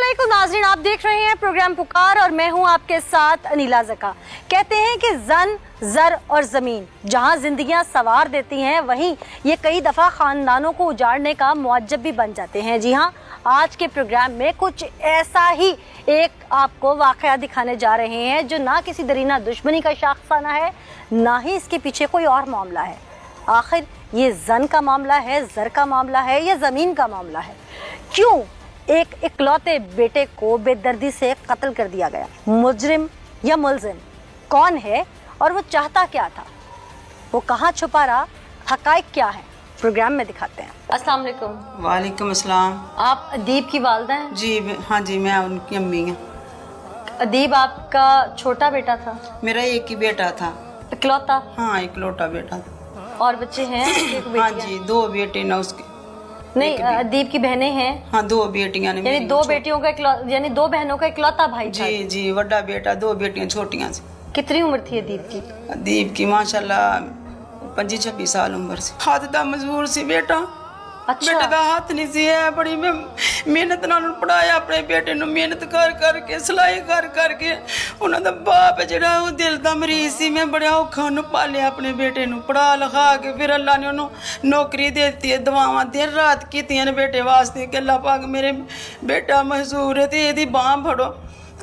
अस्सलामुअलैकुम नाज़रीन, आप देख रहे हैं प्रोग्राम पुकार और मैं हूं आपके साथ अनीला ज़का। कहते हैं कि जन, ज़र और ज़मीन जहां जिंदगियां सवार देती हैं, वहीं ये कई दफ़ा ख़ानदानों को उजाड़ने का मुअज्जब भी बन जाते हैं। जी हाँ, आज के प्रोग्राम में कुछ ऐसा ही एक आपको वाक़या दिखाने जा रहे हैं जो ना किसी दरीना दुश्मनी का शाखसाना है, ना ही इसके पीछे कोई और मामला है। आखिर ये जन का मामला है, ज़र का मामला है या ज़मीन का मामला है? क्यों एक इकलौते बेटे को बेदर्दी से कत्ल कर दिया गया? मुजरिम या मुलजिम कौन है और वो चाहता क्या था? वो कहाँ छुपा रहा? हकाइक क्या है? प्रोग्राम में दिखाते हैं। अस्सलाम वालेकुम। वालेकुम अस्सलाम। आप अदीब की वालदा हैं? जी हाँ जी, मैं उनकी अम्मी हूँ। अदीब आपका छोटा बेटा था? मेरा एक ही बेटा था। इकलौता? हाँ, इकलौता बेटा था। और बच्चे हैं? एक हाँ जी, दो बेटे ना उसके। नहीं, अदीब की बहनें हैं? हाँ, दो बेटियां ने। यानी दो बेटियों का यानी दो बहनों का इकलौता भाई था? जी जी, बड़ा बेटा, दो बेटियां छोटियां सी। कितनी उम्र थी अदीब की? अदीब की माशाल्लाह 25-26 साल उम्र सी। हाथ दा मजबूर सी बेटा। अच्छा। बेटे का हाथ नहीं सी है, बड़ी मेहनत नाल पढ़ाया अपने बेटे नु, मेहनत कर करके सिलाई कर करके। उन्हां दा बाप जिहड़ा वो दिल दा मरीज सी, मैं बड़ा औखा उन्हूं पालिया अपने बेटे नु, पढ़ा लिखा के फिर अल्लाह ने उन्होंने नौकरी देती है। दुआवां दिन रात कीतियां ने बेटे वास्ते कि अल्लाह पाक मेरे बेटा महजूर है ते इहदी बांह फड़ो।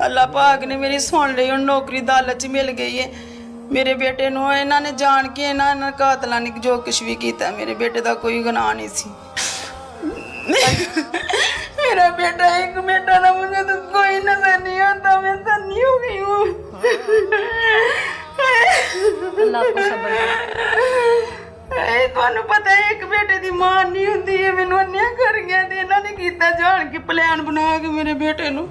अल्लाह पाक ने मेरी सुन ली, हुण नौकरी दालत मिल गई है मेरे बेटे नु। इन्हां ने जान के इन्हां कातलां ने जो कुछ भी कीता, मेरे बेटे दा कोई गुनाह नहीं सी। मेरा बेटा एक बेटा ना, मुझे तो कोई नजर नहीं आता, मैं धन्य हो गई हूँ। अल्लाह आपको सब्र दे। ਤੁਹਾਨੂੰ पता है एक बेटे दी मां नहीं हुंदी है। मैनू अन्या कर गया ते इन्हां ने कीता जान के प्लान बना के मेरे बेटे नु।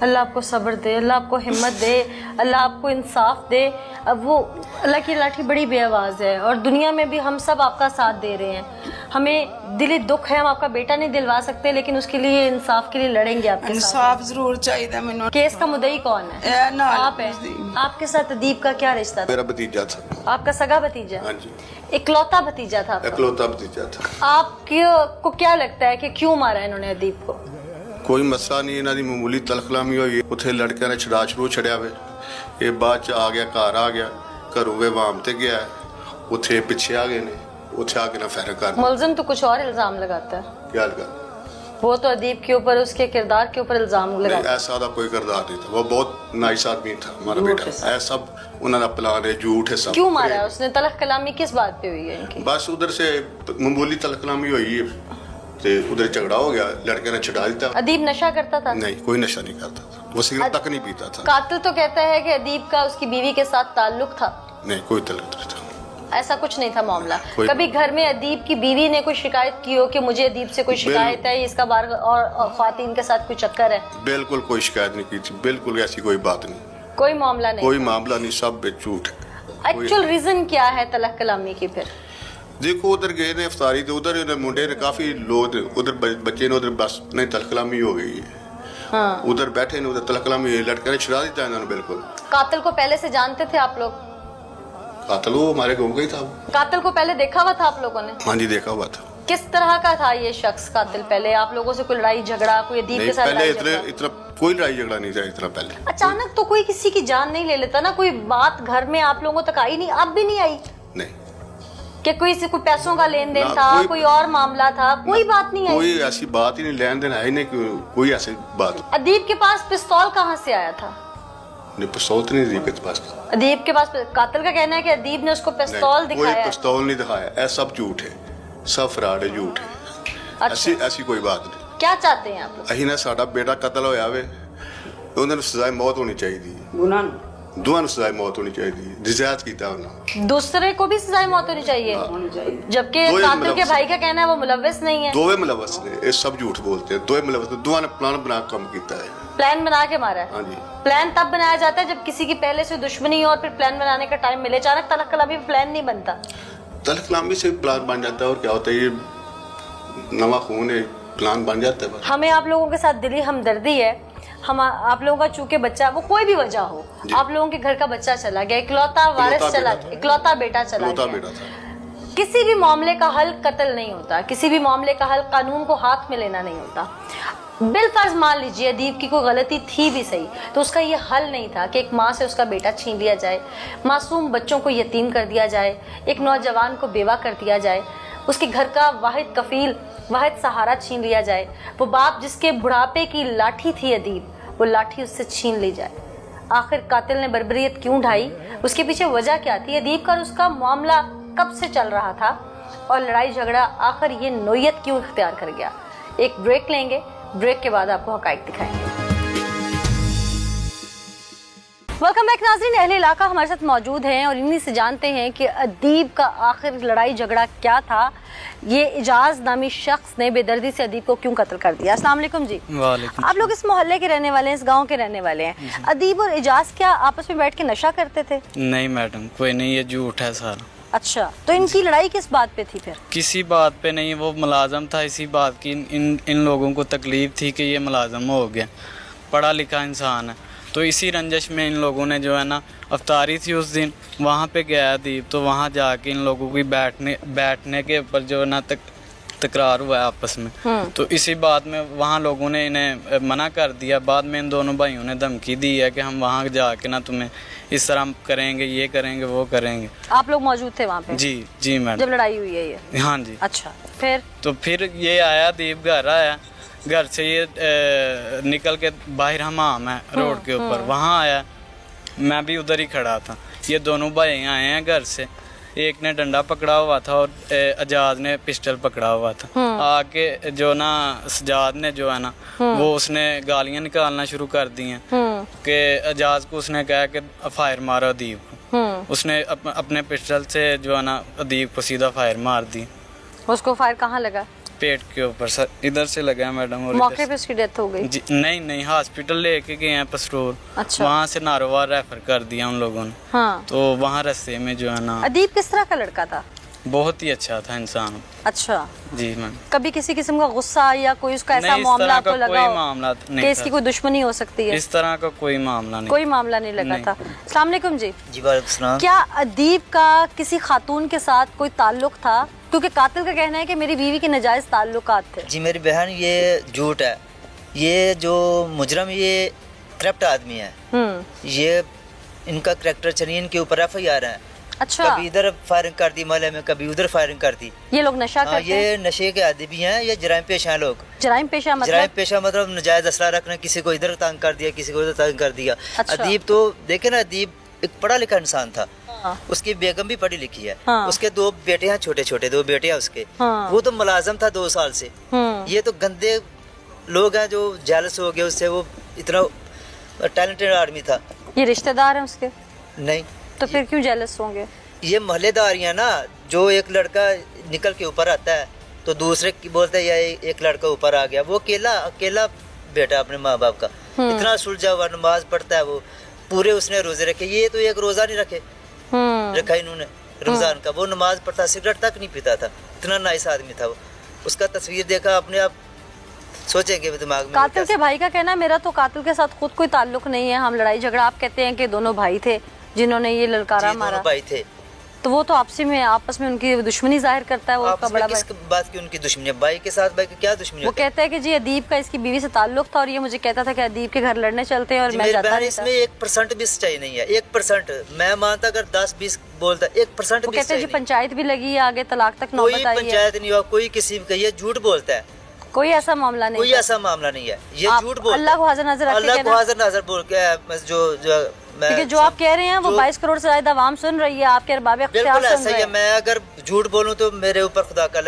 अल्लाह आपको सब्र दे, अल्लाह आपको हिम्मत दे, अल्लाह आपको इंसाफ दे। अब वो अल्लाह की लाठी बड़ी बेआवाज़ है और दुनिया में भी हम सब आपका साथ दे रहे हैं। हमें दिली दुख है, हम आपका बेटा नहीं दिलवा सकते, लेकिन उसके लिए इंसाफ के लिए लड़ेंगे आपके साथ। इंसाफ जरूर चाहिए मैनू। केस का मुद्दई कौन है? आप है। आपके साथ अदीब का क्या रिश्ता था? मेरा भतीजा था। आपका सगा भतीजा? हाँ जी। इकलौता भतीजा था? इकलौता भतीजा था। आपको क्या लगता है कि क्यों मारा इन्होंने अदीब को? कोई मसला नहीं, इन्हों की मामूली तलखलामी हुई। उत्थे लड़कियां ने छड़ा छड़िया वे, ये बाद च आ गया, घर आ गया, घरों वे वाम ते गया, उत्थे पिछे आ गए ने, उत्थे आके ना फैर कर। मुलजिम तो कुछ और इल्जाम लगाता है। क्या लगा? वो तो अदीब के ऊपर, उसके किरदार के ऊपर इल्जाम लगाता है। ऐसा दा कोई किरदार नहीं था, वो बहुत नाइस आदमी था हमारा बेटा। ऐसा सब उन्होंने प्लान है, झूठ है सब। क्यों मारा है उसने? तलख कलामी किस बात पे हुई है इनकी? बस उधर से मामूली तलखलामी हुई है ते उधर झगड़ा हो गया, लड़के ने छड़ा दिया। अदीब नशा करता था? नहीं, कोई नशा नहीं करता था, वो सिगरेट तक नहीं पीता था। कातिल तो कहता है कि अदीब का उसकी बीवी के साथ ताल्लुक था। नहीं, कोई ताल्लुक नहीं था, ऐसा कुछ नहीं था मामला। कभी घर में अदीब की बीवी ने कोई शिकायत की हो कि मुझे अदीब से कोई शिकायत है, इसका बार और ख्वातीन के साथ कोई चक्कर है? बिल्कुल कोई शिकायत नहीं की थी, बिल्कुल ऐसी कोई बात नहीं, कोई मामला नहीं, कोई मामला नहीं, सब झूठ है। एक्चुअल रीजन क्या है तलख कलामी की? फिर देखो उधर गए ने इफ्तारी तो उधर मुंडे ने काफी लोग उधर बच्चे ने उधर बस नहीं तलखलामी हो गई है। हाँ। उधर बैठे ने, उधर तलखलामी लड़के ने छुड़ा दिया इन्होंने। बिल्कुल। कातिल को पहले से जानते थे आप लोग? कातिल वो हमारे गाँव का ही था। कातिल को पहले देखा हुआ था आप लोगों ने? हाँ जी, देखा हुआ था। किस तरह का था ये शख्स कातिल? पहले आप लोगों से कोई लड़ाई झगड़ा, कोई अदीब के साथ पहले लड़ाई झगड़ा? इतना कोई लड़ाई झगड़ा नहीं था इतना पहले। अचानक तो कोई किसी की जान नहीं ले लेता ना? कोई बात घर में आप लोगों तक आई नहीं? अब भी नहीं आई नहीं कि कोई से कोई पैसों का लेन देन था, कोई और मामला था? कोई बात नहीं आई? कोई ऐसी बात ही नहीं, लेन देन है ही नहीं, कोई ऐसी बात। अदीब के पास पिस्तौल कहाँ से आया था? पिस्तौल तो नहीं अदीब के पास। अदीब के पास कातिल का कहना है कि अदीब ने उसको पिस्तौल दिखाया। कोई पिस्तौल नहीं दिखाया, ऐसा सब झूठ है, सब फ्रॉड है, झूठ है। अच्छा। ऐसी कोई बात नहीं। क्या चाहते हैं आप लोग? अही ना साडा बेटा कत्ल होया वे, उन्हें सजाए मौत होनी चाहिए। गुनाह दोनों सजाए मौत होनी चाहिए, जिजात कीता उन्होंने। दूसरे को भी सजाए मौत होनी चाहिए, जबकि कातिल के भाई का कहना है वो मुलव्वस नहीं है। दोवे मुलव्वस ने, ये सब झूठ बोलते हैं। दोवे मुलव्वस, दोनों ने प्लान बना कम किया है। प्लान बना के मारा है? हाँ जी। प्लान तब बनाया जाता है जब किसी की पहले से दुश्मनी हो और फिर प्लान बनाने का टाइम मिले। अचानक तलख कलामी प्लान नहीं बनता। तलख कलामी से प्लान बन जाता है, और क्या होता है, ये नवा खून है, प्लान बन जाता है। हमें आप लोगों के साथ दिली हमदर्दी है। हम आप लोगों का चूंकि बच्चा, वो कोई भी वजह हो, आप लोगों के घर का बच्चा चला गया, इकलौता वारिस चला गया, इकलौता बेटा चला गया। किसी भी मामले का हल कत्ल नहीं होता, किसी भी मामले का हल कानून को हाथ में लेना नहीं होता। बिलफर्ज मान लीजिए अदीब की कोई गलती थी भी सही, तो उसका ये हल नहीं था कि एक माँ से उसका बेटा छीन लिया जाए, मासूम बच्चों को यतीम कर दिया जाए, एक नौजवान को बेवा कर दिया जाए, उसके घर का वाहिद कफील, वाहिद सहारा छीन लिया जाए। वो बाप जिसके बुढ़ापे की लाठी थी अदीब, वो लाठी उससे छीन ली जाए। आखिर कातिल ने बर्बरियत क्यों ढाई, उसके पीछे वजह क्या थी, अदीब का और उसका मामला कब से चल रहा था, और लड़ाई झगड़ा आखिर ये नोयत क्यों इख्तियार कर गया। एक ब्रेक लेंगे, ब्रेक के बाद आपको हकाइक दिखाएंगे। वेलकम बैक नाज़रीन, अहले इलाका हमारे साथ मौजूद हैं और इन्हीं से जानते हैं कि अदीब का आखिर लड़ाई झगड़ा क्या था, ये इजाज नामी शख्स ने बेदर्दी से अदीब को क्यों कत्ल कर दिया। अस्सलाम वालेकुम जी। वालेकुम। आप लोग इस मोहल्ले के रहने वाले हैं, इस गांव के रहने वाले हैं। अदीब और इजाज क्या आपस में बैठ के नशा करते थे? नहीं मैडम, कोई नहीं, ये झूठ है सारा। अच्छा, तो इनकी लड़ाई किस बात पे थी फिर? किसी बात पे नहीं, वो मुलाजम था, इसी बात की इन लोगों को तकलीफ थी कि ये मुलाजम हो गया, पढ़ा लिखा इंसान है, तो इसी रंजश में इन लोगों ने जो है ना, अफ्तारी थी उस दिन, वहाँ पे गया अदीब, तो वहाँ जाके इन लोगों की बैठने के ऊपर जो है ना तकरार हुआ है आपस में। तो इसी बात में वहाँ लोगों ने इन्हें मना कर दिया। बाद में इन दोनों भाइयों ने धमकी दी है कि हम वहाँ जाके ना तुम्हें इस तरह करेंगे, ये करेंगे, वो करेंगे। आप लोग मौजूद थे वहाँ पे? जी मैडम, जब लड़ाई हुई है ये? हाँ जी। अच्छा, फिर? तो फिर ये आया अदीब, घर आया, घर से ये निकल के बाहर हमाम है रोड के ऊपर, वहाँ आया, मैं भी उधर ही खड़ा था। ये दोनों भाई आए हैं घर से, एक ने डंडा पकड़ा हुआ था और एजाज ने पिस्टल पकड़ा हुआ था। आके जो ना सजाद ने जो है ना, वो उसने गालियां निकालना शुरू कर दी हैं कि एजाज को उसने कहा कि फायर मारो अदीब को। उसने अपने पिस्टल से जो है ना अदीब को सीधा फायर मार दी। उसको फायर कहाँ लगा? पेट के ऊपर, सर इधर से लगा मैडम। और मौके पे उसकी डेथ हो गई? जी नहीं, हॉस्पिटल लेके गए हैं पसरोर। अच्छा। वहाँ से नारोवार रेफर कर दिया उन लोगों ने। हाँ। तो वहाँ रास्ते में जो है ना, अदीब किस तरह का लड़का था? बहुत ही अच्छा था इंसान। अच्छा जी मैम। कभी किसी किस्म का गुस्सा या कोई उसका ऐसा नहीं, इस मामला तरह आपको का लगा कोई हो मामला नहीं कि इसकी था। कोई दुश्मनी हो सकती है? इस तरह का कोई मामला नहीं। कोई मामला नहीं लगा नहीं। था। अस्सलाम वालेकुम जी। जी वालेकुम सलाम। क्या अदीब का किसी खातून के साथ कोई ताल्लुक था? क्योंकि कातिल का कहना है कि मेरी बीवी के नाजायज ताल्लुकात थे। जी मेरी बहन, ये झूठ है। ये जो मुजरम, ये करप्ट आदमी है। ये इनका करैक्टर चलिए, इनके ऊपर FIR है। अच्छा। कभी इधर फायरिंग कर दी मोहल्ले में, कभी उधर फायरिंग कर दी। ये लोग नशा करते हैं? ये नशे के आदी भी हैं, ये जराइम पेशा हैं लोग। जराइम पेशा जराइम मतलब? पेशा मतलब नजायज असला रखना, किसी को इधर तंग कर दिया, किसी को उधर तंग कर दिया। अच्छा। अदीब तो देखे ना, अदीब एक पढ़ा लिखा इंसान था। हाँ। उसकी बेगम भी पढ़ी लिखी है। हाँ। उसके 2 बेटे हैं, छोटे छोटे 2 बेटे हैं उसके। हाँ। वो तो मुलाजम था 2 साल से। ये तो गंदे लोग हैं जो जेलस हो गए उससे। वो इतना टैलेंटेड आदमी था। ये रिश्तेदार हैं उसके? नहीं, तो फिर क्यों जेलस होंगे? ये मोहल्लेदारियाँ ना, जो एक लड़का निकल के ऊपर आता है तो दूसरे की बोलते हैं ये एक लड़का ऊपर आ गया। वो अकेला बेटा अपने माँ बाप का, इतना सुलझा हुआ, नमाज पढ़ता है वो, पूरे उसने रोजे रखे। ये तो एक रोजा नहीं रखा इन्होंने रमजान का। वो नमाज पढ़ता, सिगरेट तक नहीं पीता था, इतना नाइस आदमी था वो। उसका तस्वीर देखा अपने आप सोचेंगे दिमाग में। कातिल के भाई का कहना, मेरा तो कातिल के साथ खुद कोई ताल्लुक नहीं है, हम लड़ाई झगड़ा, आप कहते हैं कि दोनों भाई थे जिन्होंने ये ललकारा मारा। दोनों भाई थे। तो वो तो आपस में उनकी दुश्मनी जाहिर करता है वो उसका बड़ा भाई। किस बात की उनकी दुश्मनी है? भाई के साथ भाई की क्या दुश्मनी वो होती है? कहता है कि जी अदीब का इसकी बीवी से ताल्लुक था और ये मुझे कहता था कि अदीब के घर लड़ने चलते हैं और मैं मेरी जाता बहन, नहीं था। इसमें 1% भी सच्चाई नहीं है। 1% मैं मानता, अगर 10-20 बोलता, 1% वो भी कहते हैं सच्चाई जी नहीं। पंचायत भी लगी है, आगे तलाक तक कोई नौबत आई है। पंचायत नहीं हुआ, कोई किसी का, ये झूठ बोलता है। कोई ऐसा मामला नहीं कोई था। ऐसा मामला नहीं है, ये आप झूठ बोलता है। अल्लाह को हाजिर नाज़िर रख के अल्लाह को कहना। हाजिर नाज़िर बोल के जो मैं क्योंकि जो आप कह रहे हैं वो 22 करोड़ से ज्यादा आवाम सुन रही है, आपके अरबाब इख्तियार बिल्कुल सुन ऐसा रहे ही है। हैं। मैं अगर झूठ बोलूं तो मेरे ऊपर खुदा का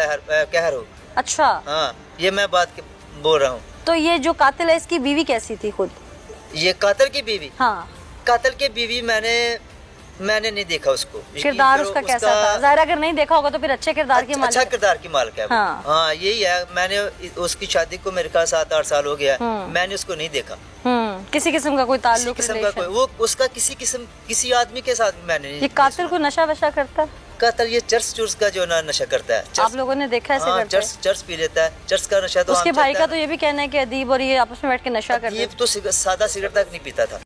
कहर हो। अच्छा, हाँ, ये मैं बात बोल रहा हूँ। तो ये जो कातिल है इसकी बीवी कैसी थी खुद? ये कातिल की बीवी, हाँ, कातिल की बीवी मैंने नहीं देखा उसको। किरदार उसका कैसा था? जाहिर अगर नहीं देखा होगा तो फिर अच्छे किरदार की अच्छा मालिक है। किरदार की मालिक है वो। हाँ। हाँ, यही है। मैंने उसकी शादी को मेरे ख्याल 7-8 साल हो गया, मैंने उसको नहीं देखा। किसी किस्म का कोई किसी ताल्लुक, किस्म का कोई, रिलेशन? वो उसका किसी आदमी के साथ मैंने नहीं। ये कातिल को नशा वशा करता है? कातिल ये चर्च का जो ना नशा करता है। आप लोगों ने देखा ऐसे हाँ, करते हैं? चर्च पी लेता है। चर्च का नशा तो उसके आम भाई चलता का है तो ये भी कहना है कि अदीब और ये आपस में बैठ के नशा करते ना। ये हैं। तो सादा सिगरेट तक नहीं पीता था।